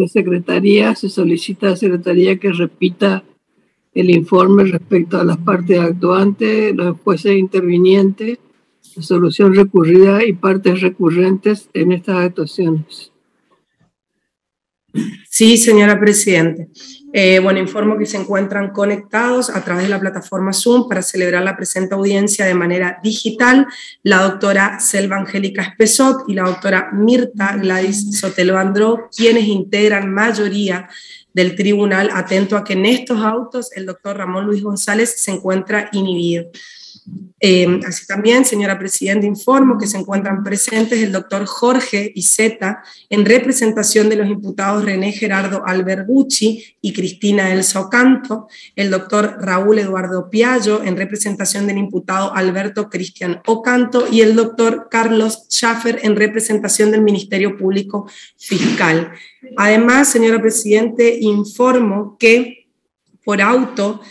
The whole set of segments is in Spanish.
Secretaría, se solicita a la Secretaría que repita el informe respecto a las partes actuantes, los jueces intervinientes, resolución recurrida y partes recurrentes en estas actuaciones. Sí, señora Presidente. Bueno, informo que se encuentran conectados a través de la plataforma Zoom para celebrar la presente audiencia de manera digital la doctora Selva Angélica Espesot y la doctora Mirta Gladys Sotelo Andró, quienes integran mayoría del tribunal, atento a que en estos autos el doctor Ramón Luis González se encuentra inhibido. Así también, señora Presidenta, informo que se encuentran presentes el doctor Jorge Iseta en representación de los imputados René Gerardo Albergucci y Cristina Elsa Ocanto, el doctor Raúl Eduardo Piallo en representación del imputado Alberto Cristian Ocanto y el doctor Carlos Schaffer en representación del Ministerio Público Fiscal. Además, señora Presidente, informo que por auto,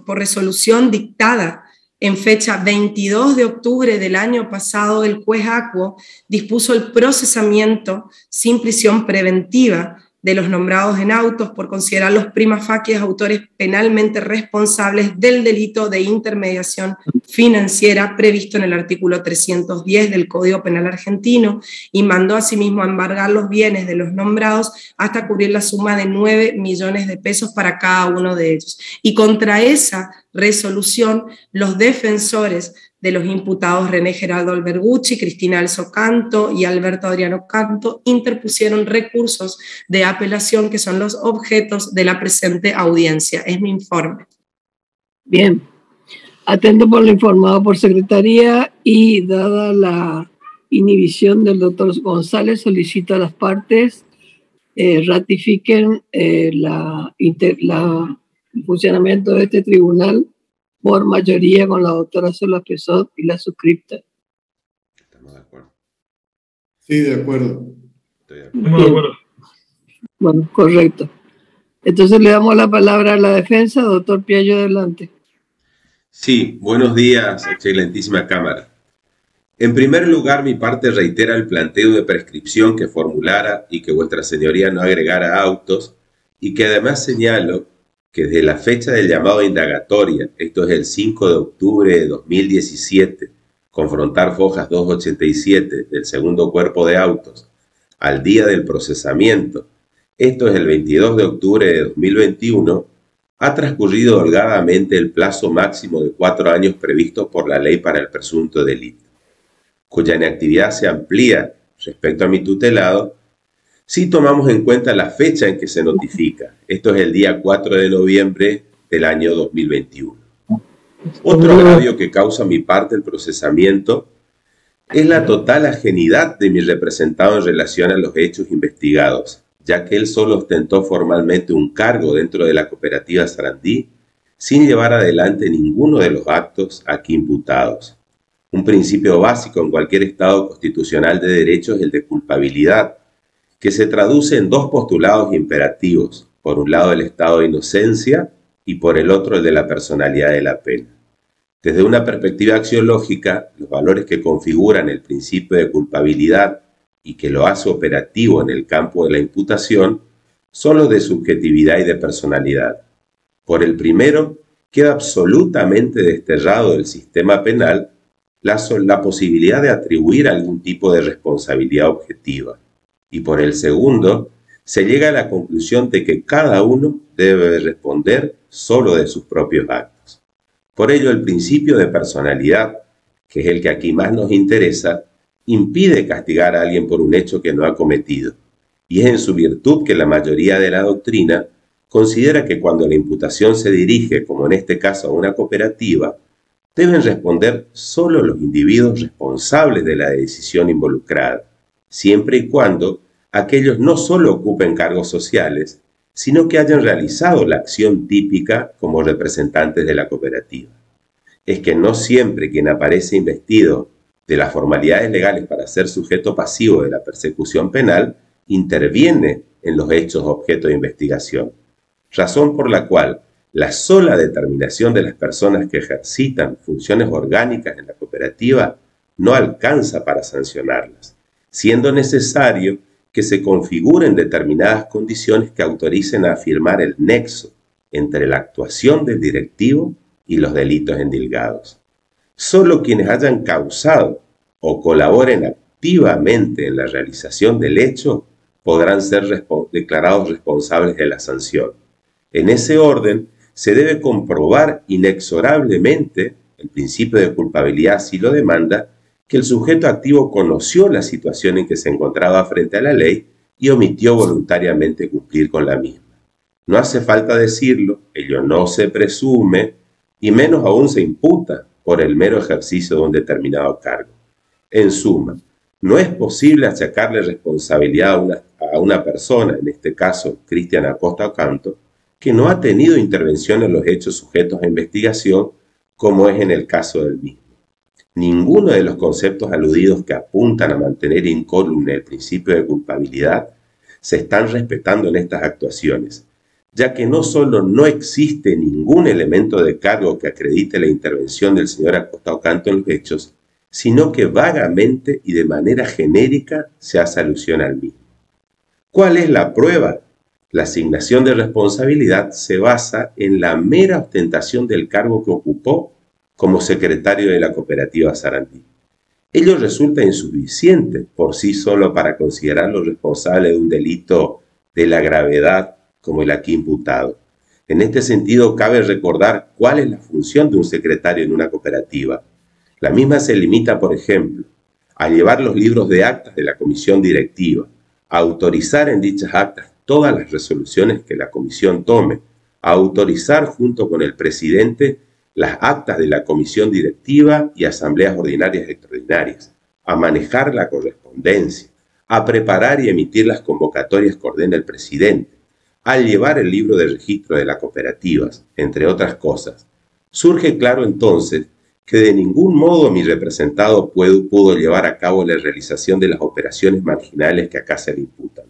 por resolución dictada en fecha 22 de octubre del año pasado, el juez Acuo dispuso el procesamiento sin prisión preventiva de los nombrados en autos por considerarlos prima facie autores penalmente responsables del delito de intermediación financiera previsto en el artículo 310 del Código Penal argentino y mandó asimismo a embargar los bienes de los nombrados hasta cubrir la suma de 9 millones de pesos para cada uno de ellos. Y contra esa resolución, los defensores de los imputados René Gerardo Albergucci, Cristina Elsa Ocanto y Alberto Adriano Canto interpusieron recursos de apelación que son los objetos de la presente audiencia. Es mi informe. Bien. Atento por lo informado por Secretaría y dada la inhibición del doctor González, solicito a las partes ratifiquen el funcionamiento de este tribunal por mayoría con la doctora Selva Espesot y la suscripta. ¿Estamos de acuerdo? Sí, de acuerdo. Estoy de Estamos de acuerdo. Bueno, correcto. Entonces le damos la palabra a la defensa. Doctor Piallo, adelante. Sí, buenos días, excelentísima Cámara. En primer lugar, mi parte reitera el planteo de prescripción que formulara y que vuestra señoría no agregara autos, y que además señalo que desde la fecha del llamado a indagatoria, esto es el 5 de octubre de 2017, confrontar fojas 287 del segundo cuerpo de autos, al día del procesamiento, esto es el 22 de octubre de 2021, ha transcurrido holgadamente el plazo máximo de 4 años previsto por la ley para el presunto delito, cuya inactividad se amplía respecto a mi tutelado si tomamos en cuenta la fecha en que se notifica. Esto es el día 4 de noviembre del año 2021. Otro agravio que causa mi parte el procesamiento es la total ajenidad de mi representado en relación a los hechos investigados, ya que él solo ostentó formalmente un cargo dentro de la cooperativa Sarandí sin llevar adelante ninguno de los actos aquí imputados. Un principio básico en cualquier Estado constitucional de derecho es el de culpabilidad, que se traduce en dos postulados imperativos, por un lado el estado de inocencia y por el otro el de la personalidad de la pena. Desde una perspectiva axiológica, los valores que configuran el principio de culpabilidad y que lo hace operativo en el campo de la imputación son los de subjetividad y de personalidad. Por el primero, queda absolutamente desterrado del sistema penal la posibilidad de atribuir algún tipo de responsabilidad objetiva. Y por el segundo, se llega a la conclusión de que cada uno debe responder solo de sus propios actos. Por ello, el principio de personalidad, que es el que aquí más nos interesa, impide castigar a alguien por un hecho que no ha cometido. Y es en su virtud que la mayoría de la doctrina considera que cuando la imputación se dirige, como en este caso a una cooperativa, deben responder solo los individuos responsables de la decisión involucrada, siempre y cuando aquellos no solo ocupen cargos sociales, sino que hayan realizado la acción típica como representantes de la cooperativa. Es que no siempre quien aparece investido de las formalidades legales para ser sujeto pasivo de la persecución penal interviene en los hechos objeto de investigación, razón por la cual la sola determinación de las personas que ejercitan funciones orgánicas en la cooperativa no alcanza para sancionarlas, siendo necesario que se configuren determinadas condiciones que autoricen a afirmar el nexo entre la actuación del directivo y los delitos endilgados. Solo quienes hayan causado o colaboren activamente en la realización del hecho podrán ser declarados responsables de la sanción. En ese orden, se debe comprobar inexorablemente, el principio de culpabilidad así lo demanda, que el sujeto activo conoció la situación en que se encontraba frente a la ley y omitió voluntariamente cumplir con la misma. No hace falta decirlo, ello no se presume y menos aún se imputa por el mero ejercicio de un determinado cargo. En suma, no es posible achacarle responsabilidad a una persona, en este caso Cristian Acosta Ocanto, que no ha tenido intervención en los hechos sujetos a investigación, como es en el caso del mismo. Ninguno de los conceptos aludidos que apuntan a mantener incólume el principio de culpabilidad se están respetando en estas actuaciones, ya que no solo no existe ningún elemento de cargo que acredite la intervención del señor Acosta Ocanto en los hechos, sino que vagamente y de manera genérica se hace alusión al mismo. ¿Cuál es la prueba? La asignación de responsabilidad se basa en la mera ostentación del cargo que ocupó como secretario de la cooperativa Sarandí. Ello resulta insuficiente por sí solo para considerarlo responsable de un delito de la gravedad como el aquí imputado. En este sentido, cabe recordar cuál es la función de un secretario en una cooperativa. La misma se limita, por ejemplo, a llevar los libros de actas de la comisión directiva, a autorizar en dichas actas todas las resoluciones que la comisión tome, a autorizar junto con el presidente las actas de la comisión directiva y asambleas ordinarias y extraordinarias, a manejar la correspondencia, a preparar y emitir las convocatorias que ordena el presidente, a llevar el libro de registro de las cooperativas, entre otras cosas. Surge claro entonces que de ningún modo mi representado pudo llevar a cabo la realización de las operaciones marginales que acá se le imputan.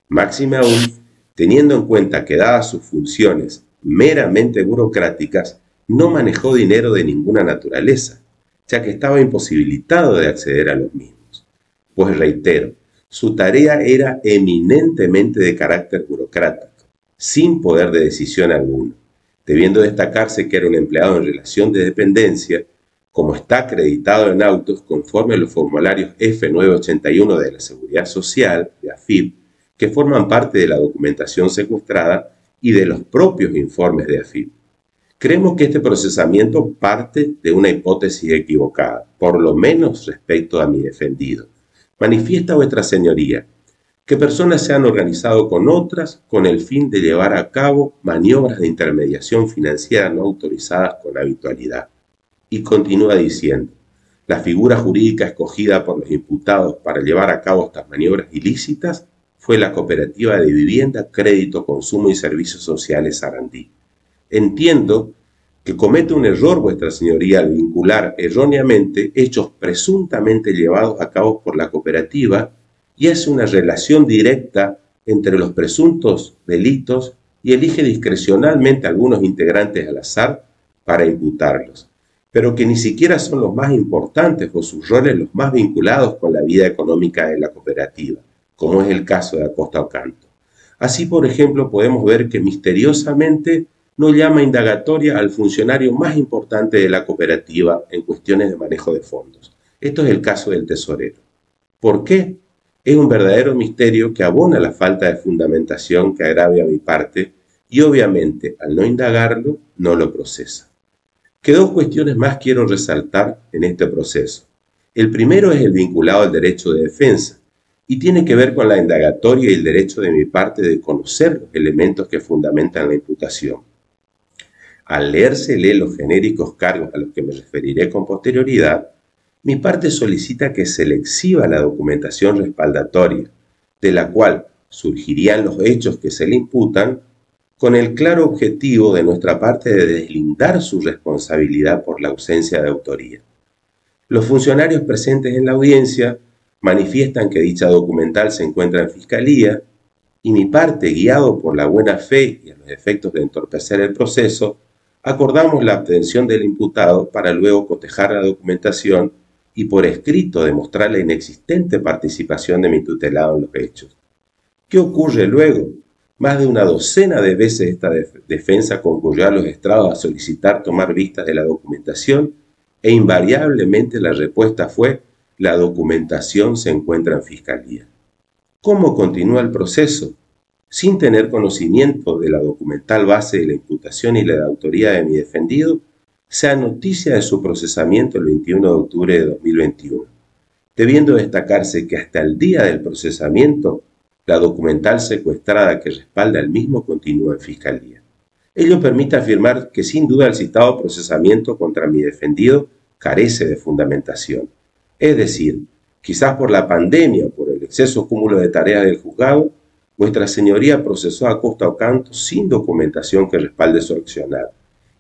Máxime aún, teniendo en cuenta que dadas sus funciones meramente burocráticas, no manejó dinero de ninguna naturaleza, ya que estaba imposibilitado de acceder a los mismos. Pues reitero, su tarea era eminentemente de carácter burocrático, sin poder de decisión alguno, debiendo destacarse que era un empleado en relación de dependencia, como está acreditado en autos conforme a los formularios F981 de la Seguridad Social, de AFIP, que forman parte de la documentación secuestrada y de los propios informes de AFIP. Creemos que este procesamiento parte de una hipótesis equivocada, por lo menos respecto a mi defendido. Manifiesta vuestra señoría que personas se han organizado con otras con el fin de llevar a cabo maniobras de intermediación financiera no autorizadas con habitualidad. Y continúa diciendo, la figura jurídica escogida por los imputados para llevar a cabo estas maniobras ilícitas fue la Cooperativa de Vivienda, Crédito, Consumo y Servicios Sociales Sarandí. Entiendo que comete un error vuestra señoría al vincular erróneamente hechos presuntamente llevados a cabo por la cooperativa y hace una relación directa entre los presuntos delitos y elige discrecionalmente a algunos integrantes al azar para imputarlos, pero que ni siquiera son los más importantes o sus roles los más vinculados con la vida económica de la cooperativa, como es el caso de Acosta Ocanto. Así, por ejemplo, podemos ver que misteriosamente no llama indagatoria al funcionario más importante de la cooperativa en cuestiones de manejo de fondos. Esto es el caso del tesorero. ¿Por qué? Es un verdadero misterio que abona la falta de fundamentación que agravia mi parte y obviamente al no indagarlo no lo procesa. ¿Qué dos cuestiones más quiero resaltar en este proceso? El primero es el vinculado al derecho de defensa y tiene que ver con la indagatoria y el derecho de mi parte de conocer los elementos que fundamentan la imputación. Al leérsele los genéricos cargos a los que me referiré con posterioridad, mi parte solicita que se le exhiba la documentación respaldatoria, de la cual surgirían los hechos que se le imputan, con el claro objetivo de nuestra parte de deslindar su responsabilidad por la ausencia de autoría. Los funcionarios presentes en la audiencia manifiestan que dicha documental se encuentra en Fiscalía y mi parte, guiado por la buena fe y a los efectos de entorpecer el proceso, acordamos la abstención del imputado para luego cotejar la documentación y por escrito demostrar la inexistente participación de mi tutelado en los hechos. ¿Qué ocurre luego? Más de una docena de veces esta defensa concurrió a los estrados a solicitar tomar vistas de la documentación e invariablemente la respuesta fue: la documentación se encuentra en Fiscalía. ¿Cómo continúa el proceso? Sin tener conocimiento de la documental base de la imputación y la autoría de mi defendido, se anoticia de su procesamiento el 21 de octubre de 2021, debiendo destacarse que hasta el día del procesamiento, la documental secuestrada que respalda el mismo continúa en Fiscalía. Ello permite afirmar que sin duda el citado procesamiento contra mi defendido carece de fundamentación. Es decir, quizás por la pandemia o por el exceso cúmulo de tareas del juzgado, vuestra señoría procesó a Acosta Ocanto sin documentación que respalde su accionar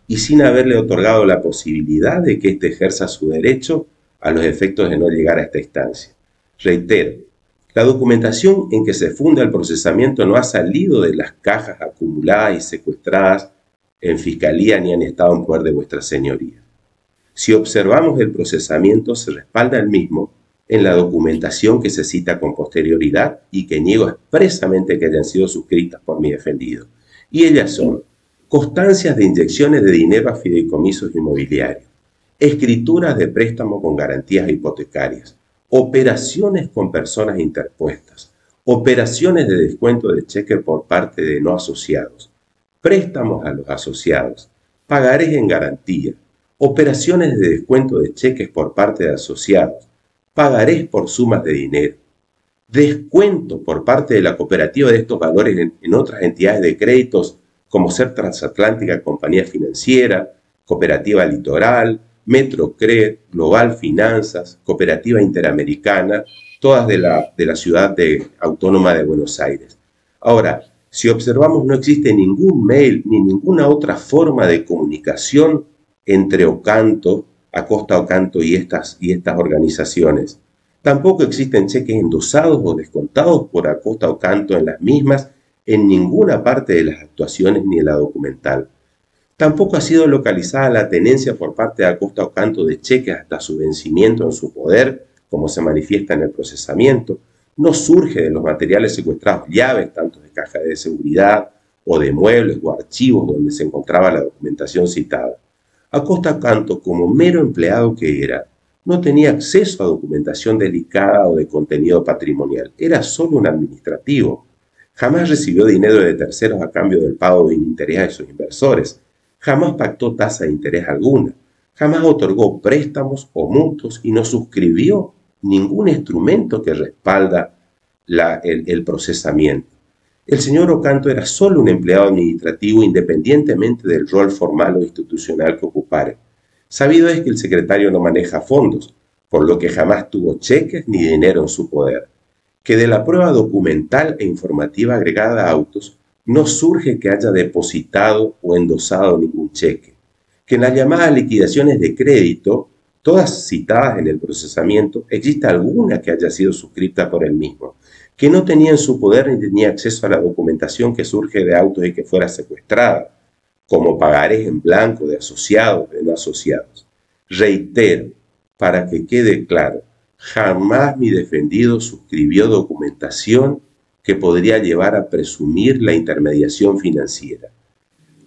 y sin haberle otorgado la posibilidad de que éste ejerza su derecho a los efectos de no llegar a esta instancia. Reitero, la documentación en que se funda el procesamiento no ha salido de las cajas acumuladas y secuestradas en Fiscalía ni han estado en poder de vuestra señoría. Si observamos el procesamiento, se respalda el mismo en la documentación que se cita con posterioridad y que niego expresamente que hayan sido suscritas por mi defendido. Y ellas son: constancias de inyecciones de dinero a fideicomisos inmobiliarios, escrituras de préstamo con garantías hipotecarias, operaciones con personas interpuestas, operaciones de descuento de cheque por parte de no asociados, préstamos a los asociados, pagarés en garantía, operaciones de descuento de cheques por parte de asociados, pagarés por sumas de dinero, descuento por parte de la cooperativa de estos valores en otras entidades de créditos como Ser Transatlántica Compañía Financiera, Cooperativa Litoral, Metrocred, Global Finanzas, Cooperativa Interamericana, todas de la ciudad autónoma de Buenos Aires. Ahora, si observamos, no existe ningún mail ni ninguna otra forma de comunicación entre Acosta Ocanto y estas organizaciones. Tampoco existen cheques endosados o descontados por Acosta Ocanto en las mismas en ninguna parte de las actuaciones ni en la documental. Tampoco ha sido localizada la tenencia por parte de Acosta Ocanto de cheques hasta su vencimiento en su poder, como se manifiesta en el procesamiento. No surge de los materiales secuestrados llaves, tanto de caja de seguridad o de muebles o archivos donde se encontraba la documentación citada. Acosta Ocanto, como mero empleado que era, no tenía acceso a documentación delicada o de contenido patrimonial. Era solo un administrativo. Jamás recibió dinero de terceros a cambio del pago de interés a sus inversores. Jamás pactó tasa de interés alguna. Jamás otorgó préstamos o mutuos y no suscribió ningún instrumento que respalda el procesamiento. El señor Ocanto era solo un empleado administrativo independientemente del rol formal o institucional que ocupara. Sabido es que el secretario no maneja fondos, por lo que jamás tuvo cheques ni dinero en su poder. Que de la prueba documental e informativa agregada a autos no surge que haya depositado o endosado ningún cheque. Que en las llamadas liquidaciones de crédito, todas citadas en el procesamiento, existe alguna que haya sido suscrita por él mismo. Que no tenía en su poder ni tenía acceso a la documentación que surge de autos y que fuera secuestrada, como pagarés en blanco de asociados, de no asociados. Reitero, para que quede claro, jamás mi defendido suscribió documentación que podría llevar a presumir la intermediación financiera.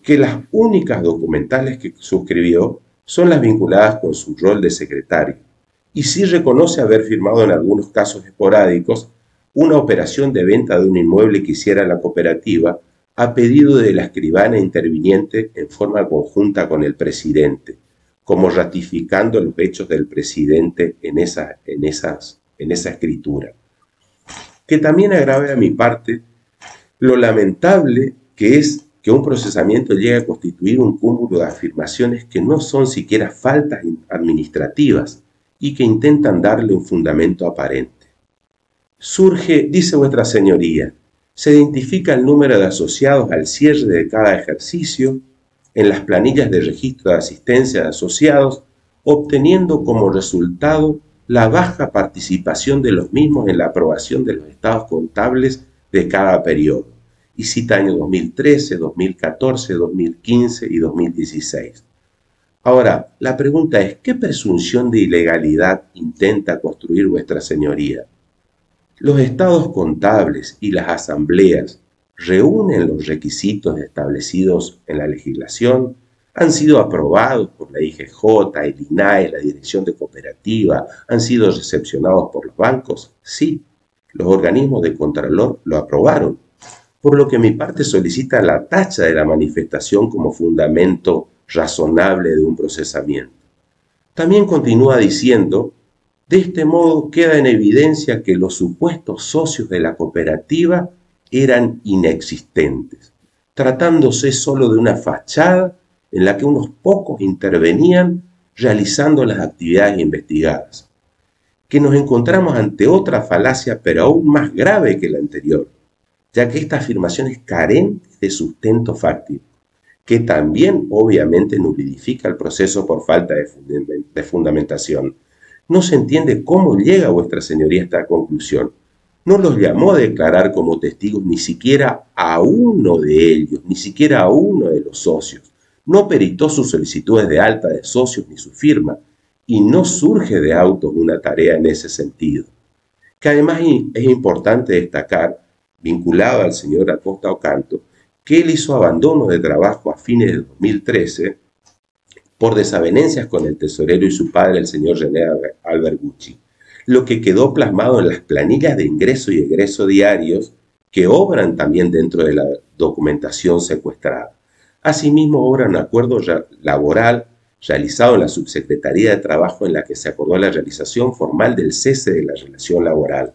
Que las únicas documentales que suscribió son las vinculadas con su rol de secretario, y sí reconoce haber firmado en algunos casos esporádicos una operación de venta de un inmueble que hiciera la cooperativa a pedido de la escribana interviniente en forma conjunta con el presidente, como ratificando los hechos del presidente en esa escritura. Que también agrave a mi parte lo lamentable que es que un procesamiento llegue a constituir un cúmulo de afirmaciones que no son siquiera faltas administrativas y que intentan darle un fundamento aparente. Surge, dice vuestra señoría, se identifica el número de asociados al cierre de cada ejercicio en las planillas de registro de asistencia de asociados, obteniendo como resultado la baja participación de los mismos en la aprobación de los estados contables de cada periodo, y cita años 2013, 2014, 2015 y 2016. Ahora, la pregunta es, ¿qué presunción de ilegalidad intenta construir vuestra señoría? Los estados contables y las asambleas reúnen los requisitos establecidos en la legislación, han sido aprobados por la IGJ, el INAE, la Dirección de Cooperativa, han sido recepcionados por los bancos. Sí, los organismos de Contralor lo aprobaron, por lo que mi parte solicita la tacha de la manifestación como fundamento razonable de un procesamiento. También continúa diciendo: de este modo queda en evidencia que los supuestos socios de la cooperativa eran inexistentes, tratándose solo de una fachada en la que unos pocos intervenían realizando las actividades investigadas, que nos encontramos ante otra falacia pero aún más grave que la anterior, ya que esta afirmación es carente de sustento fáctico, que también obviamente nulidifica el proceso por falta de fundamentación. No se entiende cómo llega vuestra señoría a esta conclusión. No los llamó a declarar como testigos ni siquiera a uno de ellos, ni siquiera a uno de los socios. No peritó sus solicitudes de alta de socios ni su firma, y no surge de autos una tarea en ese sentido. Que además es importante destacar, vinculado al señor Acosta Ocanto, que él hizo abandono de trabajo a fines de 2013 por desavenencias con el tesorero y su padre, el señor René Albergucci, lo que quedó plasmado en las planillas de ingreso y egreso diarios que obran también dentro de la documentación secuestrada. Asimismo, obra un acuerdo laboral realizado en la Subsecretaría de Trabajo en la que se acordó la realización formal del cese de la relación laboral,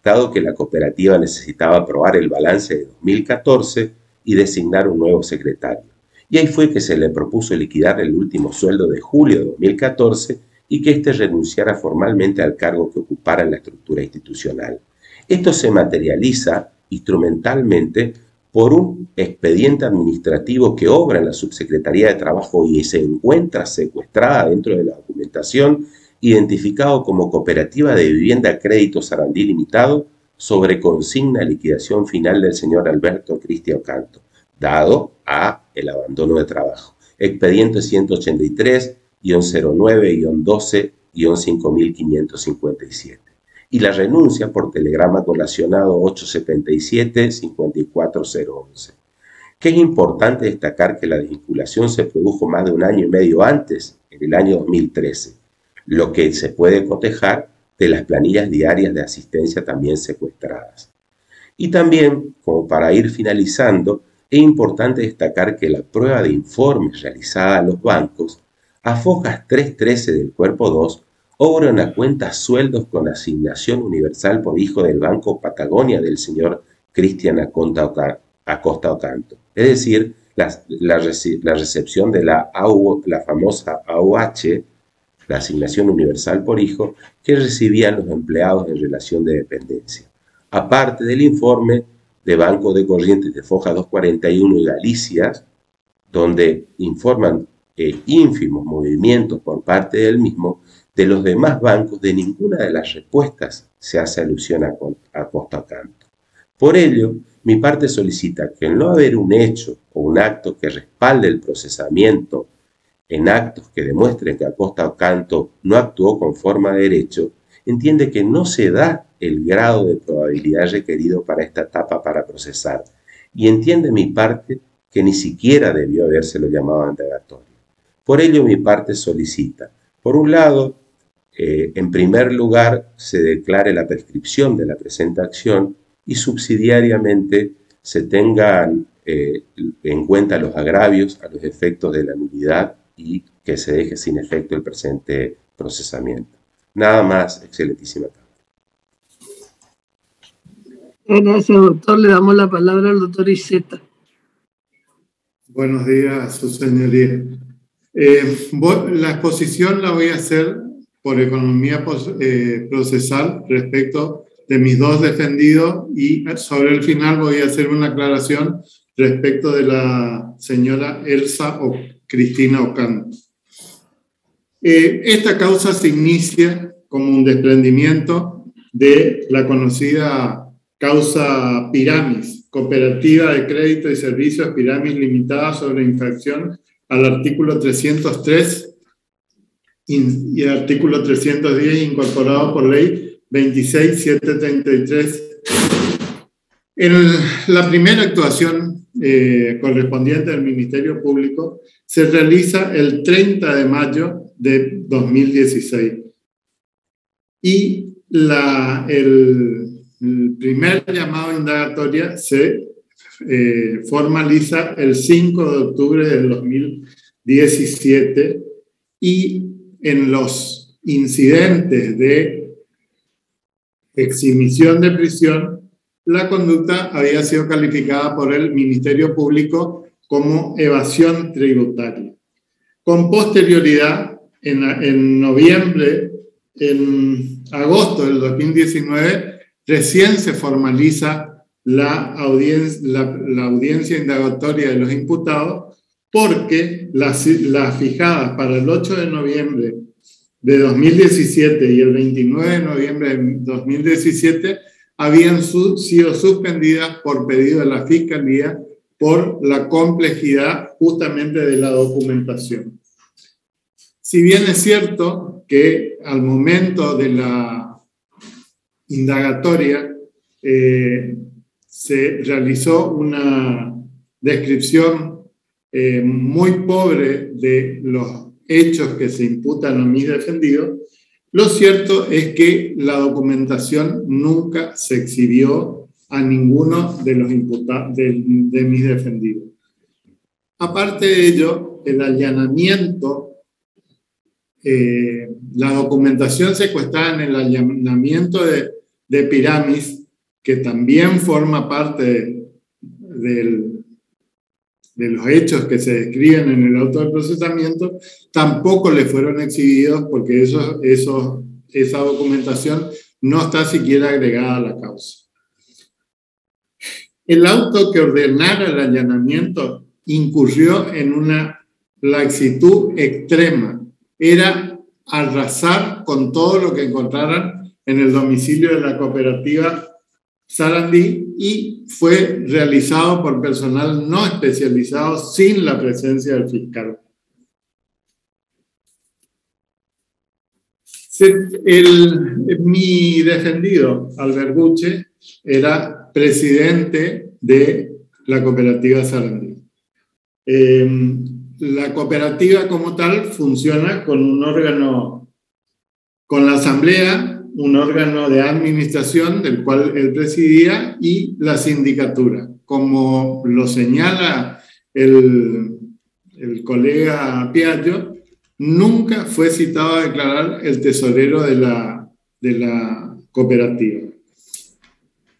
dado que la cooperativa necesitaba aprobar el balance de 2014 y designar un nuevo secretario. Y ahí fue que se le propuso liquidar el último sueldo de julio de 2014 y que éste renunciara formalmente al cargo que ocupara en la estructura institucional. Esto se materializa instrumentalmente por un expediente administrativo que obra en la Subsecretaría de Trabajo y se encuentra secuestrada dentro de la documentación, identificado como Cooperativa de Vivienda Crédito Sarandí Limitado, sobre consigna liquidación final del señor Alberto Cristian Ocanto, dado a el abandono de trabajo. Expediente 183-09-12-5557. Y la renuncia por telegrama colacionado 877-54011. Que es importante destacar que la desvinculación se produjo más de un año y medio antes, en el año 2013, lo que se puede cotejar de las planillas diarias de asistencia también secuestradas. Y también, como para ir finalizando, es importante destacar que la prueba de informes realizada a los bancos, a fojas 313 del cuerpo 2, obra una cuenta sueldos con asignación universal por hijo del Banco Patagonia del señor Cristian Acosta Ocanto. Es decir, la recepción de la famosa AUH, la asignación universal por hijo, que recibían los empleados en relación de dependencia. Aparte del informe de Banco de Corrientes de Foja 241 y Galicias, donde informan ínfimos movimientos por parte del mismo, de los demás bancos, de ninguna de las respuestas se hace alusión a Acosta Ocanto. Por ello, mi parte solicita que en no haber un hecho o un acto que respalde el procesamiento en actos que demuestren que Acosta Ocanto no actuó conforme a derecho, entiende que no se da el grado de probabilidad requerido para esta etapa para procesar, y entiende mi parte que ni siquiera debió habérselo llamado indagatorio. Por ello, mi parte solicita, por un lado, en primer lugar, se declare la prescripción de la presente acción y subsidiariamente se tengan en cuenta los agravios a los efectos de la nulidad y que se deje sin efecto el presente procesamiento. Nada más, excelentísima Cámara. Gracias, doctor. Le damos la palabra al doctor Iceta. Buenos días, su señoría. La exposición la voy a hacer por economía procesal respecto de mis dos defendidos y sobre el final voy a hacer una aclaración respecto de la señora Elsa Cristina Ocanto. Esta causa se inicia como un desprendimiento de la conocida causa Piramis, Cooperativa de Crédito y Servicios Piramis Limitada, sobre infracción al artículo 303 y artículo 310 incorporado por ley 26733. En la primera actuación correspondiente del Ministerio Público se realiza el 30 de mayo de 2016 y el primer llamado a indagatoria se formaliza el 5 de octubre del 2017 y en los incidentes de exhibición de prisión, la conducta había sido calificada por el Ministerio Público como evasión tributaria. Con posterioridad, en agosto del 2019, recién se formaliza la audiencia indagatoria de los imputados porque las fijadas para el 8 de noviembre de 2017 y el 29 de noviembre de 2017 habían sido suspendidas por pedido de la Fiscalía por la complejidad justamente de la documentación. Si bien es cierto que al momento de la indagatoria se realizó una descripción muy pobre de los hechos que se imputan a mis defendidos, lo cierto es que la documentación nunca se exhibió a ninguno de los imputados, de mis defendidos. Aparte de ello, el allanamiento, la documentación secuestrada en el allanamiento de Piramis, que también forma parte de los hechos que se describen en el auto de procesamiento, tampoco le fueron exhibidos porque esa documentación no está siquiera agregada a la causa. El auto que ordenara el allanamiento incurrió en una laxitud extrema. Era arrasar con todo lo que encontraran en el domicilio de la cooperativa Sarandí y fue realizado por personal no especializado sin la presencia del fiscal. Mi defendido, Albert Buche, era presidente de la cooperativa Sarandí. La cooperativa como tal funciona con un órgano, con la asamblea, un órgano de administración del cual él presidía y la sindicatura. Como lo señala el colega Piaggio, nunca fue citado a declarar el tesorero de la cooperativa.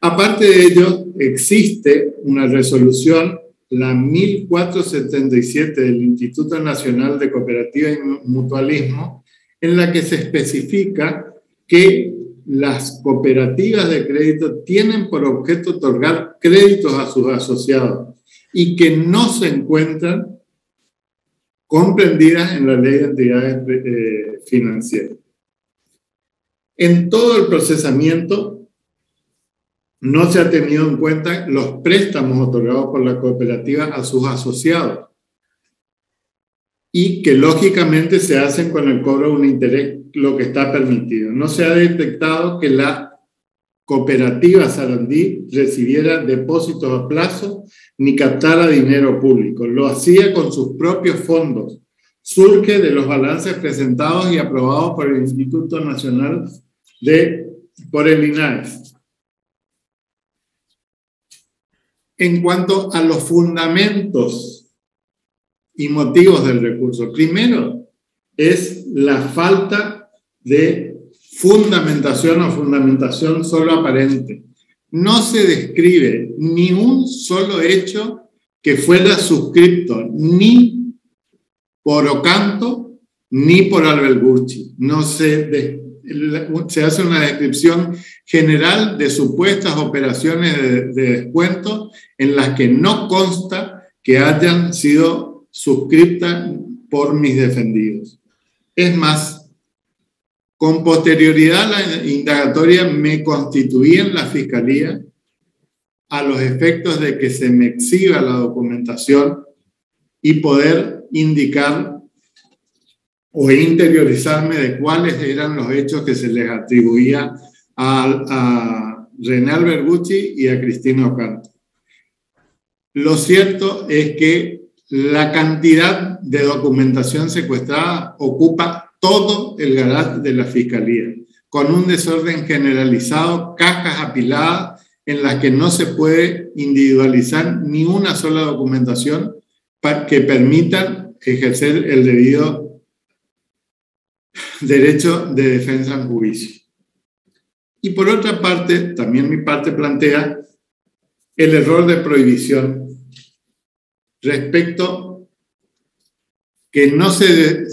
Aparte de ello, existe una resolución, la 1477 del Instituto Nacional de Cooperativa y Mutualismo, en la que se especifica que las cooperativas de crédito tienen por objeto otorgar créditos a sus asociados y que no se encuentran comprendidas en la Ley de Entidades Financieras. En todo el procesamiento no se ha tenido en cuenta los préstamos otorgados por la cooperativa a sus asociados y que lógicamente se hacen con el cobro de un interés, lo que está permitido. No se ha detectado que la cooperativa Sarandí recibiera depósitos a plazo ni captara dinero público. Lo hacía con sus propios fondos. Surge de los balances presentados y aprobados por el Instituto Nacional por el INAES. En cuanto a los fundamentos y motivos del recurso, primero es la falta de fundamentación o fundamentación solo aparente. No se describe ni un solo hecho que fuera suscripto ni por Ocanto ni por Albert Buche. No se hace una descripción general de supuestas operaciones de descuento en las que no consta que hayan sido suscriptas por mis defendidos. Es más, con posterioridad a la indagatoria me constituí en la Fiscalía a los efectos de que se me exhiba la documentación y poder indicar o interiorizarme de cuáles eran los hechos que se les atribuía a René Albergucci y a Cristina Ocanto. Lo cierto es que la cantidad de documentación secuestrada ocupa todo el garage de la Fiscalía, con un desorden generalizado, cajas apiladas en las que no se puede individualizar ni una sola documentación que permita ejercer el debido derecho de defensa en juicio. Y por otra parte, también mi parte plantea el error de prohibición respecto que no se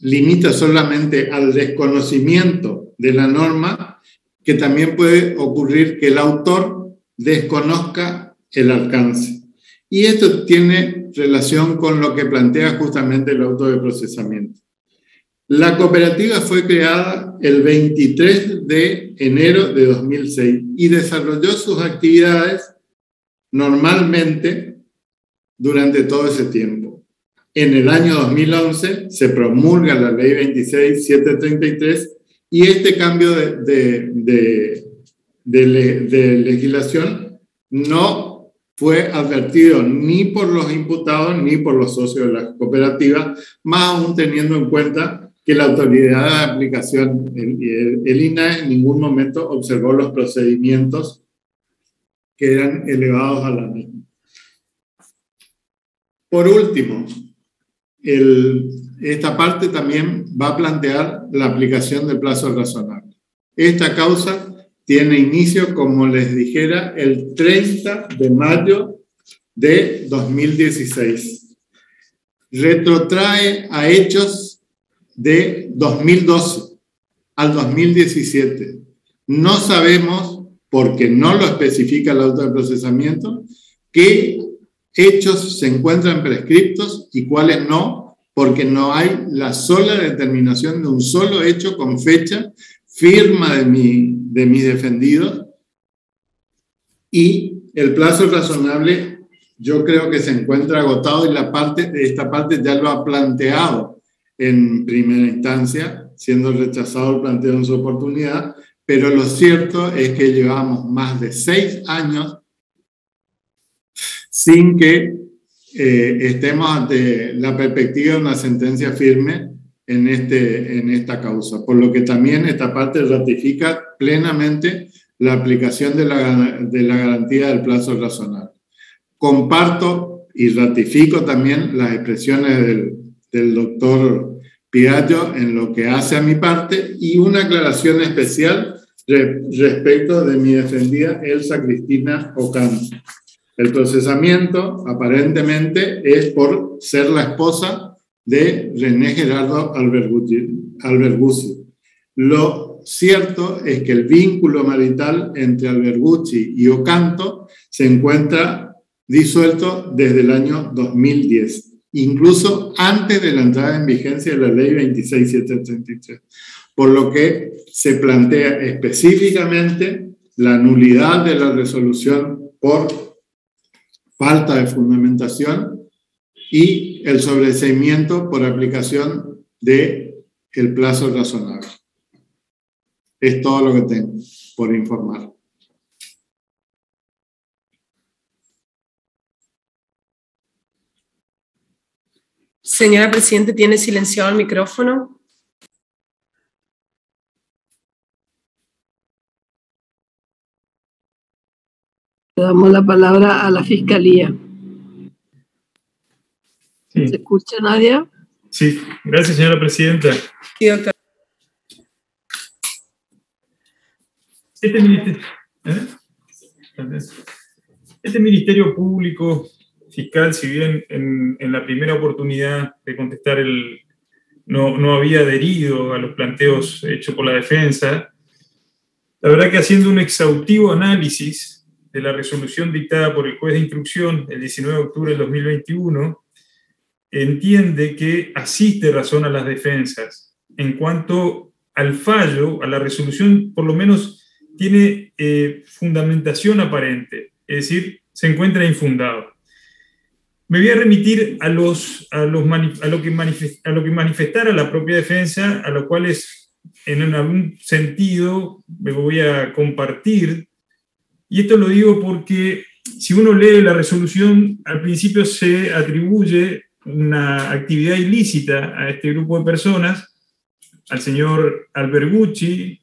limita solamente al desconocimiento de la norma, que también puede ocurrir que el autor desconozca el alcance. Y esto tiene relación con lo que plantea justamente el auto de procesamiento. La cooperativa fue creada el 23 de enero de 2006 y desarrolló sus actividades normalmente durante todo ese tiempo. En el año 2011 se promulga la ley 26.733 y este cambio de legislación no fue advertido ni por los imputados ni por los socios de la cooperativa, más aún teniendo en cuenta que la autoridad de aplicación, el INAH, en ningún momento observó los procedimientos que eran elevados a la misma. Por último, esta parte también va a plantear la aplicación del plazo razonable. Esta causa tiene inicio, como les dijera, el 30 de mayo de 2016. Retrotrae a hechos de 2012 al 2017. No sabemos, porque no lo especifica el auto de procesamiento, qué hechos se encuentran prescriptos y cuáles no, porque no hay la sola determinación de un solo hecho con fecha, firma de mis defendidos, y el plazo razonable yo creo que se encuentra agotado y esta parte ya lo ha planteado en primera instancia, siendo rechazado el planteo en su oportunidad, pero lo cierto es que llevamos más de 6 años sin que estemos ante la perspectiva de una sentencia firme en esta causa, por lo que también esta parte ratifica plenamente la aplicación de la garantía del plazo razonable. Comparto y ratifico también las expresiones del doctor Piaggio en lo que hace a mi parte, y una aclaración especial respecto de mi defendida Elsa Cristina Ocanto. El procesamiento aparentemente es por ser la esposa de René Gerardo Albergucci. Lo cierto es que el vínculo marital entre Albergucci y Ocanto se encuentra disuelto desde el año 2010, incluso antes de la entrada en vigencia de la ley 26.733, por lo que se plantea específicamente la nulidad de la resolución por falta de fundamentación y el sobreseimiento por aplicación del plazo razonable. Es todo lo que tengo por informar. Señora Presidente, ¿tiene silenciado el micrófono? Le damos la palabra a la Fiscalía. Sí. ¿Se escucha, Nadia? Sí, gracias, señora Presidenta. Sí, doctor. Este Ministerio Público Fiscal, si bien en la primera oportunidad de contestar no había adherido a los planteos hechos por la defensa, la verdad que haciendo un exhaustivo análisis de la resolución dictada por el juez de instrucción el 19 de octubre del 2021, entiende que asiste razón a las defensas. En cuanto al fallo, a la resolución, por lo menos tiene fundamentación aparente, es decir, se encuentra infundado. Me voy a remitir a lo que manifestara la propia defensa, a los cuales en algún sentido me voy a compartir, y esto lo digo porque si uno lee la resolución, al principio se atribuye una actividad ilícita a este grupo de personas, al señor Albergucci,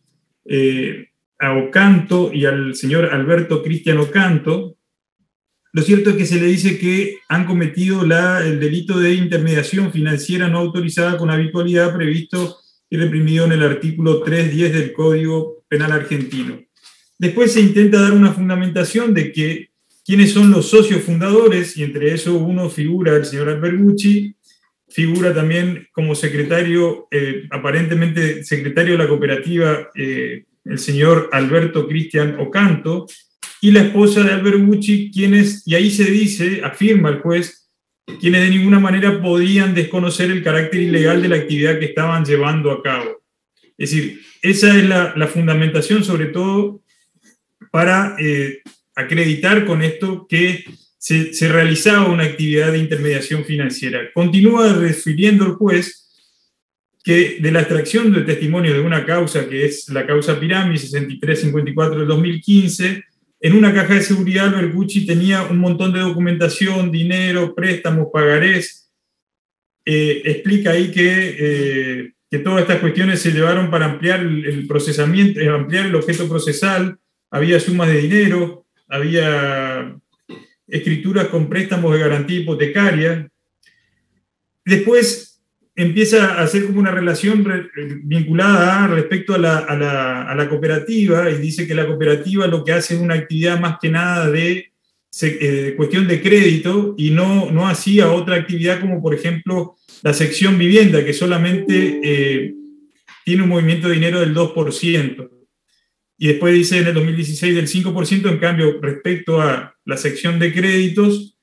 a Ocanto y al señor Alberto Cristian Ocanto. Lo cierto es que se le dice que han cometido el delito de intermediación financiera no autorizada con habitualidad previsto y reprimido en el artículo 310 del Código Penal argentino. Después se intenta dar una fundamentación de que quiénes son los socios fundadores, y entre eso uno figura el señor Albergucci, figura también como secretario, aparentemente secretario de la cooperativa, el señor Alberto Cristian Ocanto, y la esposa de Albergucci, quienes, y ahí se dice, afirma el juez, quienes de ninguna manera podían desconocer el carácter ilegal de la actividad que estaban llevando a cabo. Es decir, esa es la fundamentación, sobre todo para acreditar con esto que se realizaba una actividad de intermediación financiera. Continúa refiriendo el juez que de la extracción de testimonio de una causa, que es la causa Pirami 6354 del 2015, en una caja de seguridad Albergucci tenía un montón de documentación, dinero, préstamos, pagarés. Explica ahí que todas estas cuestiones se llevaron para ampliar el procesamiento, ampliar el objeto procesal. Había sumas de dinero, había escrituras con préstamos de garantía hipotecaria. Después empieza a hacer como una relación vinculada respecto a la cooperativa, y dice que la cooperativa lo que hace es una actividad más que nada de cuestión de crédito, y no hacía otra actividad como por ejemplo la sección vivienda, que solamente tiene un movimiento de dinero del 2%. Y después dice en el 2016 del 5%, en cambio, respecto a la sección de créditos,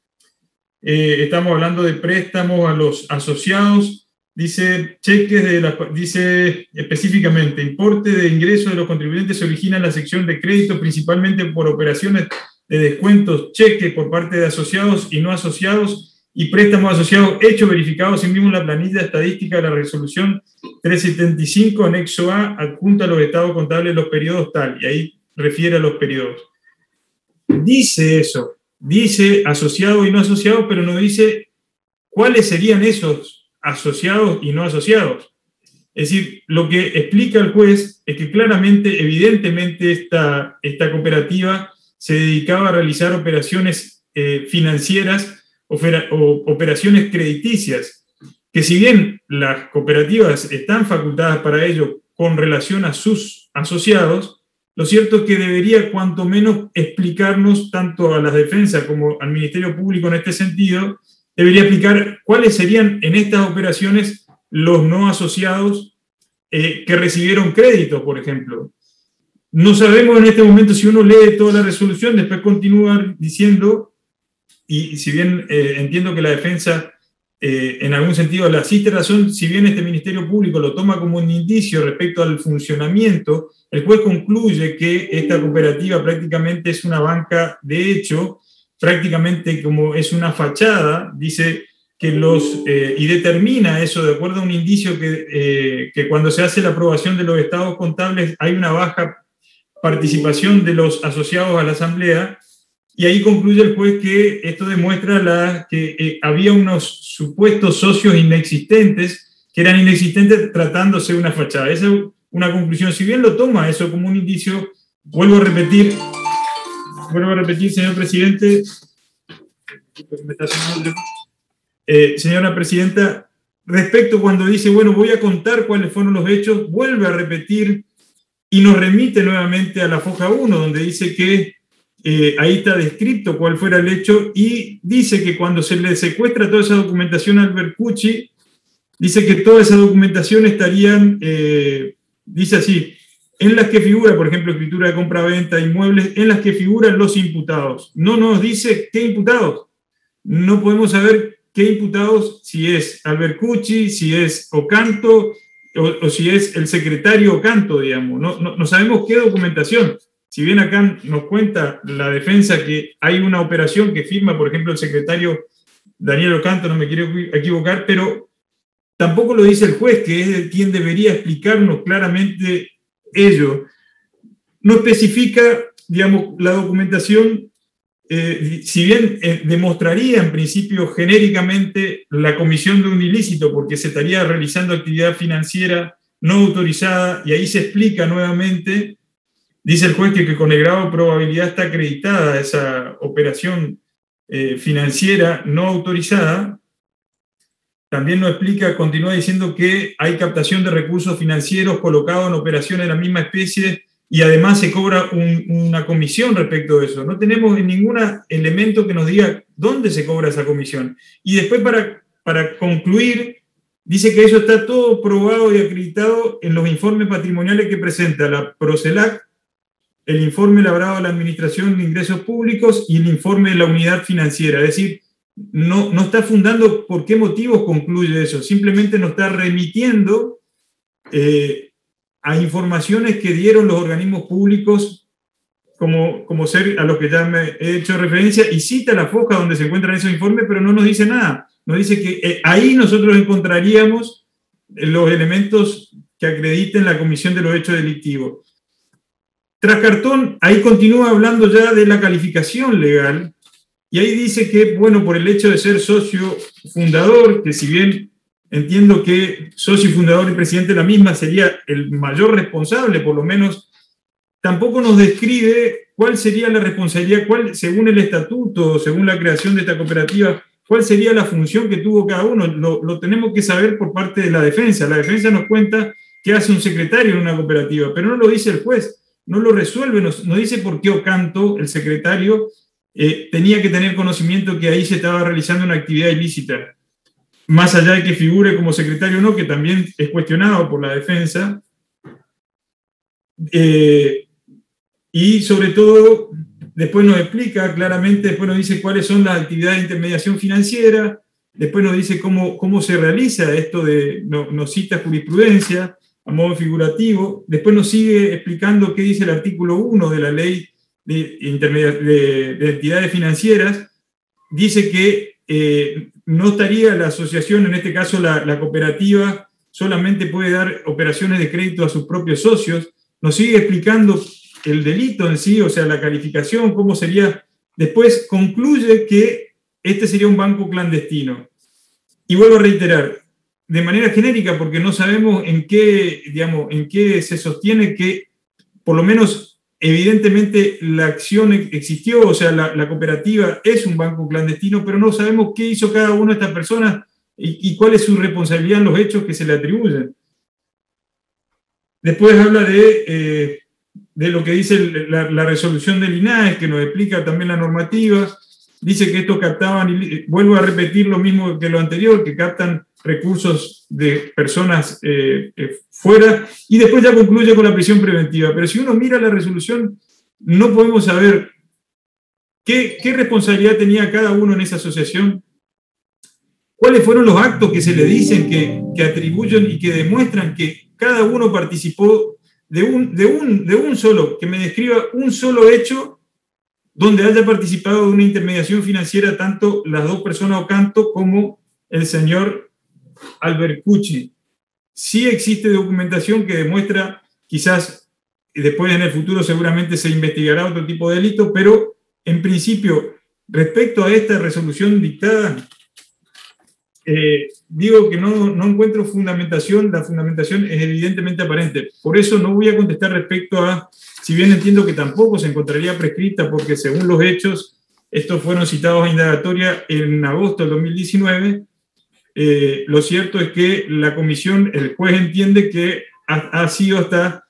estamos hablando de préstamos a los asociados, dice cheques dice específicamente, importe de ingresos de los contribuyentes se origina en la sección de créditos principalmente por operaciones de descuentos, cheques por parte de asociados y no asociados, y préstamos asociados hechos verificados sí mismo en la planilla estadística de la resolución 375, anexo A, adjunta a los estados contables de los periodos tal, y ahí refiere a los periodos. Dice eso, dice asociados y no asociados, pero no dice cuáles serían esos asociados y no asociados. Es decir, lo que explica el juez es que claramente, evidentemente, esta cooperativa se dedicaba a realizar operaciones financieras o operaciones crediticias, que si bien las cooperativas están facultadas para ello con relación a sus asociados, lo cierto es que debería cuanto menos explicarnos tanto a las defensas como al Ministerio Público en este sentido, debería explicar cuáles serían en estas operaciones los no asociados que recibieron créditos, por ejemplo. No sabemos en este momento, si uno lee toda la resolución, después continúa diciendo, y si bien entiendo que la defensa en algún sentido le asiste razón, si bien este Ministerio Público lo toma como un indicio respecto al funcionamiento, el juez concluye que esta cooperativa prácticamente es una banca de hecho, prácticamente como es una fachada, dice que y determina eso de acuerdo a un indicio que cuando se hace la aprobación de los estados contables hay una baja participación de los asociados a la asamblea, y ahí concluye el juez que esto demuestra que había unos supuestos socios inexistentes, que eran inexistentes tratándose de una fachada. Esa es una conclusión. Si bien lo toma eso como un indicio, vuelvo a repetir, señor presidente, señora presidenta, respecto cuando dice, bueno, voy a contar cuáles fueron los hechos, vuelve a repetir y nos remite nuevamente a la foja 1, donde dice que ahí está descrito cuál fuera el hecho, y dice que cuando se le secuestra toda esa documentación a Albergucci, dice que toda esa documentación estarían, dice así, en las que figura, por ejemplo, escritura de compra-venta, inmuebles, en las que figuran los imputados. No nos dice qué imputados. No podemos saber qué imputados, si es Albergucci, si es Ocanto, o si es el secretario Ocanto, digamos. No sabemos qué documentación. Si bien acá nos cuenta la defensa que hay una operación que firma, por ejemplo, el secretario Daniel Ocanto, no me quiero equivocar, pero tampoco lo dice el juez, que es quien debería explicarnos claramente ello. No especifica, digamos, la documentación, si bien demostraría en principio genéricamente la comisión de un ilícito, porque se estaría realizando actividad financiera no autorizada, y ahí se explica nuevamente, dice el juez que con el grado de probabilidad está acreditada esa operación financiera no autorizada. También nos explica, continúa diciendo que hay captación de recursos financieros colocados en operaciones de la misma especie y además se cobra una comisión respecto de eso. No tenemos ningún elemento que nos diga dónde se cobra esa comisión. Y después, para concluir, dice que eso está todo probado y acreditado en los informes patrimoniales que presenta la Procelac, el informe elaborado de la Administración de Ingresos Públicos y el informe de la Unidad Financiera. Es decir, no está fundando por qué motivos concluye eso, simplemente nos está remitiendo a informaciones que dieron los organismos públicos como ser a los que ya me he hecho referencia, y cita la foja donde se encuentran esos informes, pero no nos dice nada. Nos dice que ahí nosotros encontraríamos los elementos que acrediten la comisión de los hechos delictivos. Tras cartón, ahí continúa hablando ya de la calificación legal, y ahí dice que, bueno, por el hecho de ser socio fundador, que si bien entiendo que socio fundador y presidente de la misma sería el mayor responsable, por lo menos, tampoco nos describe cuál sería la responsabilidad, según el estatuto, según la creación de esta cooperativa, cuál sería la función que tuvo cada uno. Lo tenemos que saber por parte de la defensa. La defensa nos cuenta qué hace un secretario en una cooperativa, pero no lo dice el juez, no lo resuelve, no dice por qué Ocanto, el secretario, tenía que tener conocimiento que ahí se estaba realizando una actividad ilícita. Más allá de que figure como secretario o no, que también es cuestionado por la defensa. Y sobre todo, después nos explica claramente, después nos dice cuáles son las actividades de intermediación financiera, después nos dice cómo se realiza esto nos cita jurisprudencia a modo figurativo, después nos sigue explicando qué dice el artículo 1 de la ley de entidades financieras. Dice que no estaría la asociación, en este caso la cooperativa, solamente puede dar operaciones de crédito a sus propios socios. Nos sigue explicando el delito en sí, o sea, la calificación, cómo sería. Después concluye que este sería un banco clandestino. Y vuelvo a reiterar, de manera genérica, porque no sabemos en qué se sostiene que, por lo menos, evidentemente la acción existió, o sea, la cooperativa es un banco clandestino, pero no sabemos qué hizo cada una de estas personas y cuál es su responsabilidad en los hechos que se le atribuyen. Después habla de lo que dice la resolución del INAES, que nos explica también la normativa. Dice que estos captaban, y vuelvo a repetir lo mismo que lo anterior, que captan recursos de personas fuera, y después ya concluye con la prisión preventiva. Pero si uno mira la resolución, no podemos saber qué responsabilidad tenía cada uno en esa asociación, cuáles fueron los actos que se le dicen que atribuyen y que demuestran que cada uno participó de un solo, que me describa un solo hecho donde haya participado de una intermediación financiera tanto las dos personas Ocanto como el señor Albercucci. Sí existe documentación que demuestra, quizás después en el futuro seguramente se investigará otro tipo de delito, pero en principio, respecto a esta resolución dictada, digo que no encuentro fundamentación. La fundamentación es evidentemente aparente. Por eso no voy a contestar respecto a, si bien entiendo que tampoco se encontraría prescrita, porque según los hechos, estos fueron citados a indagatoria en agosto del 2019, lo cierto es que la comisión, el juez entiende que ha sido hasta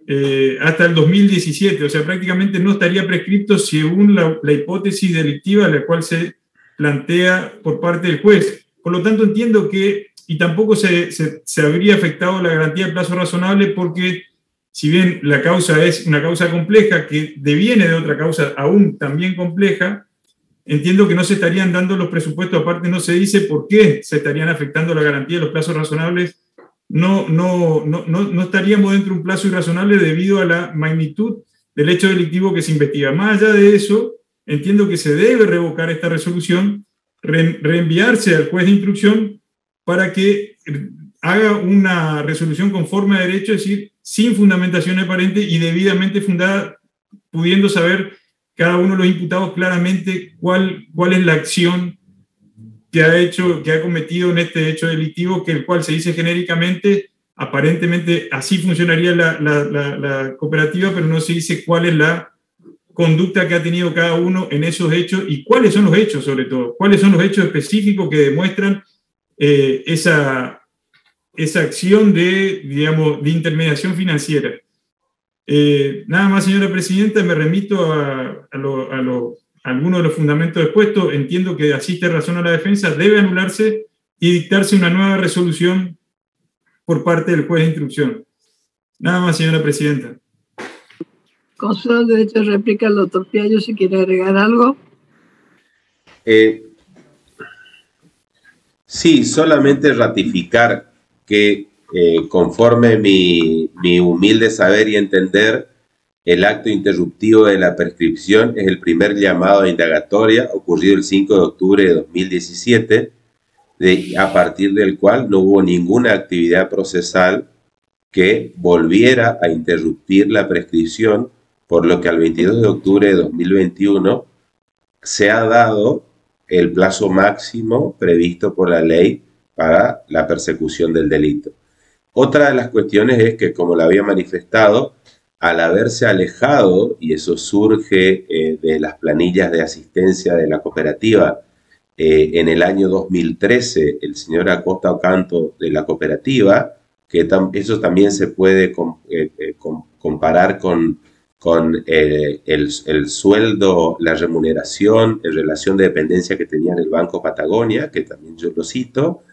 el 2017, o sea, prácticamente no estaría prescrito según la hipótesis delictiva a la cual se plantea por parte del juez. Por lo tanto, entiendo que, y tampoco se habría afectado la garantía de plazo razonable, porque si bien la causa es una causa compleja que deviene de otra causa aún también compleja, entiendo que no se estarían dando los presupuestos, aparte no se dice por qué se estarían afectando la garantía de los plazos razonables. No estaríamos dentro de un plazo irrazonable debido a la magnitud del hecho delictivo que se investiga. Más allá de eso, entiendo que se debe revocar esta resolución, reenviarse al juez de instrucción para que haga una resolución conforme a derecho, es decir, sin fundamentación aparente y debidamente fundada, pudiendo saber cada uno de los imputados claramente cuál es la acción que ha cometido en este hecho delictivo, que el cual se dice genéricamente, aparentemente así funcionaría la cooperativa, pero no se dice cuál es la conducta que ha tenido cada uno en esos hechos y cuáles son los hechos, sobre todo, cuáles son los hechos específicos que demuestran esa acción digamos, de intermediación financiera. Nada más, señora presidenta, me remito a algunos de los fundamentos expuestos. Entiendo que asiste razón a la defensa, debe anularse y dictarse una nueva resolución por parte del juez de instrucción. Nada más, señora presidenta. Concedo el derecho de réplica al doctor Piaggio, si quiere agregar algo. Sí, solamente ratificar que conforme mi humilde saber y entender, el acto interruptivo de la prescripción es el primer llamado a indagatoria ocurrido el 5 de octubre de 2017, a partir del cual no hubo ninguna actividad procesal que volviera a interrumpir la prescripción, por lo que al 22 de octubre de 2021 se ha dado el plazo máximo previsto por la ley para la persecución del delito. Otra de las cuestiones es que, como lo había manifestado, al haberse alejado, y eso surge de las planillas de asistencia de la cooperativa, en el año 2013, el señor Acosta Ocanto de la cooperativa, que eso también se puede comparar con el sueldo, la remuneración en relación de dependencia que tenía en el Banco Patagonia, que también yo lo cito.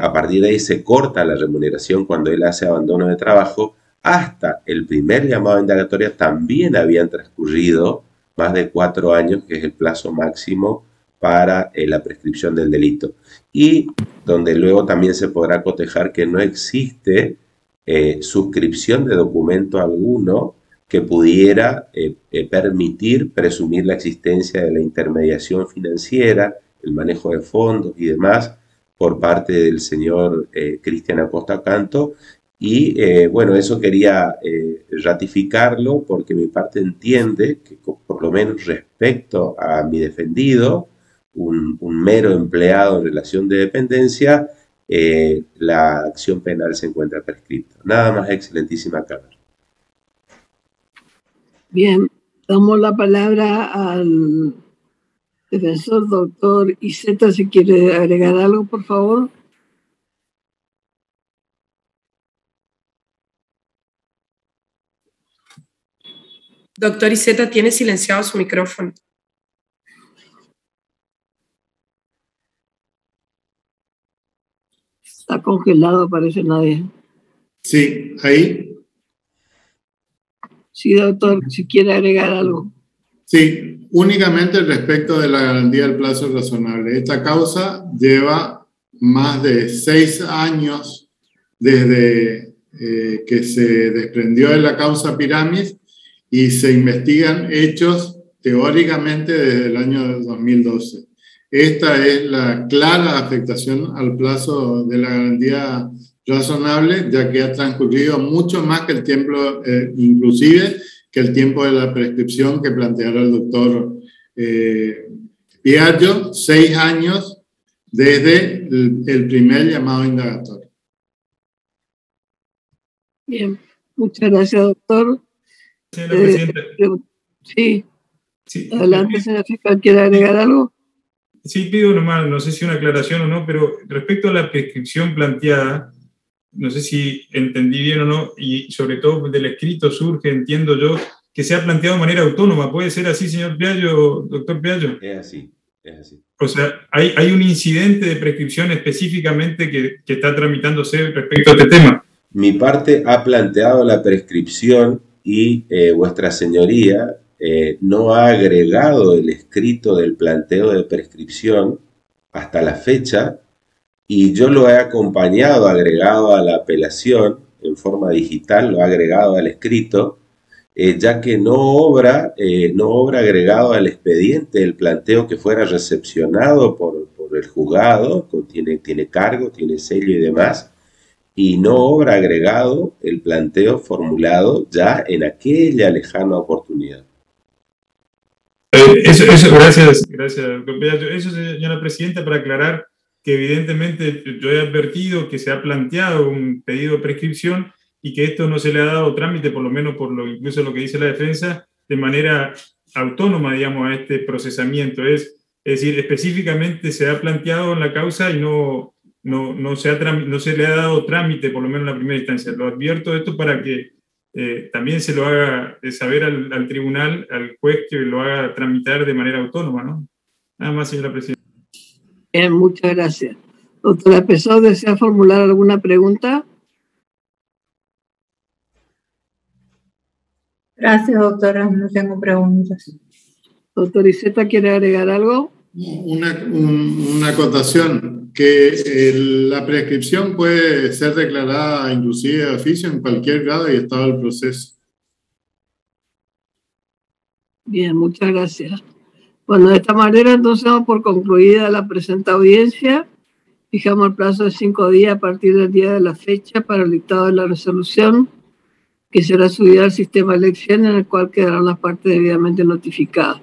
A partir de ahí se corta la remuneración cuando él hace abandono de trabajo. Hasta el primer llamado a indagatoria también habían transcurrido más de 4 años, que es el plazo máximo para la prescripción del delito. Y donde luego también se podrá cotejar que no existe suscripción de documento alguno que pudiera permitir presumir la existencia de la intermediación financiera, el manejo de fondos y demás por parte del señor Cristian Acosta Ocanto. Y bueno, eso quería ratificarlo porque mi parte entiende que, por lo menos respecto a mi defendido, un mero empleado en relación de dependencia, la acción penal se encuentra prescrita. Nada más, excelentísima Cámara. Bien, damos la palabra al defensor doctor Iceta, si quiere agregar algo, por favor. Doctor Iceta, tiene silenciado su micrófono. Está congelado, parece nadie. Sí, ahí. Sí, doctor, si quiere agregar algo. Sí, únicamente respecto de la garantía del plazo razonable. Esta causa lleva más de 6 años desde que se desprendió de la causa Piramis y se investigan hechos teóricamente desde el año 2012. Esta es la clara afectación al plazo de la garantía razonable, ya que ha transcurrido mucho más que el tiempo, inclusive que el tiempo de la prescripción que planteara el doctor Piaggio, 6 años desde el primer llamado indagatorio. Bien, muchas gracias, doctor. Señora presidenta. Sí, adelante, señor fiscal, ¿quiere agregar algo? Sí, pido nomás, no sé si una aclaración o no, pero respecto a la prescripción planteada, no sé si entendí bien o no, y sobre todo del escrito surge, entiendo yo, que se ha planteado de manera autónoma. ¿Puede ser así, señor Piaggio, doctor Piaggio? Es así, es así. O sea, hay un incidente de prescripción específicamente que está tramitándose respecto a este tema. Mi parte ha planteado la prescripción y vuestra señoría no ha agregado el escrito del planteo de prescripción hasta la fecha, y yo lo he acompañado, agregado a la apelación en forma digital, lo he agregado al escrito, ya que no obra agregado al expediente el planteo que fuera recepcionado por el juzgado, tiene cargo, tiene sello y demás, y no obra agregado el planteo formulado ya en aquella lejana oportunidad. Gracias, doctor Piaggio. Eso, señora presidenta, para aclarar que evidentemente yo he advertido que se ha planteado un pedido de prescripción y que esto no se le ha dado trámite, por lo menos incluso lo que dice la defensa, de manera autónoma, digamos, a este procesamiento. Es decir, específicamente se ha planteado en la causa y no se le ha dado trámite, por lo menos en la primera instancia. Lo advierto esto para que también se lo haga saber al tribunal, al juez, que lo haga tramitar de manera autónoma, ¿no? Nada más, señora presidenta. Bien, muchas gracias. Doctora Pessoa, ¿desea formular alguna pregunta? Gracias, doctora. No tengo preguntas. Doctor Iceta, ¿quiere agregar algo? Una acotación, que la prescripción puede ser declarada inclusive de oficio en cualquier grado y estado del proceso. Bien, muchas gracias. Bueno, de esta manera entonces damos por concluida la presente audiencia. Fijamos el plazo de 5 días a partir del día de la fecha para el dictado de la resolución, que será subida al sistema de elección, en el cual quedarán las partes debidamente notificadas,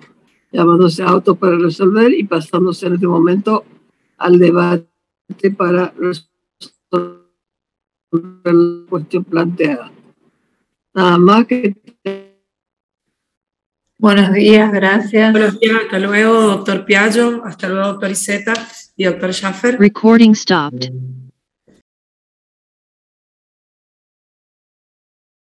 llamándose a autos para resolver y pasándose en este momento al debate para resolver la cuestión planteada. Nada más que... Buenos días, gracias. Buenos días, hasta luego, doctor Piaggio, hasta luego, doctor Iceta y doctor Schaffer. Recording stopped.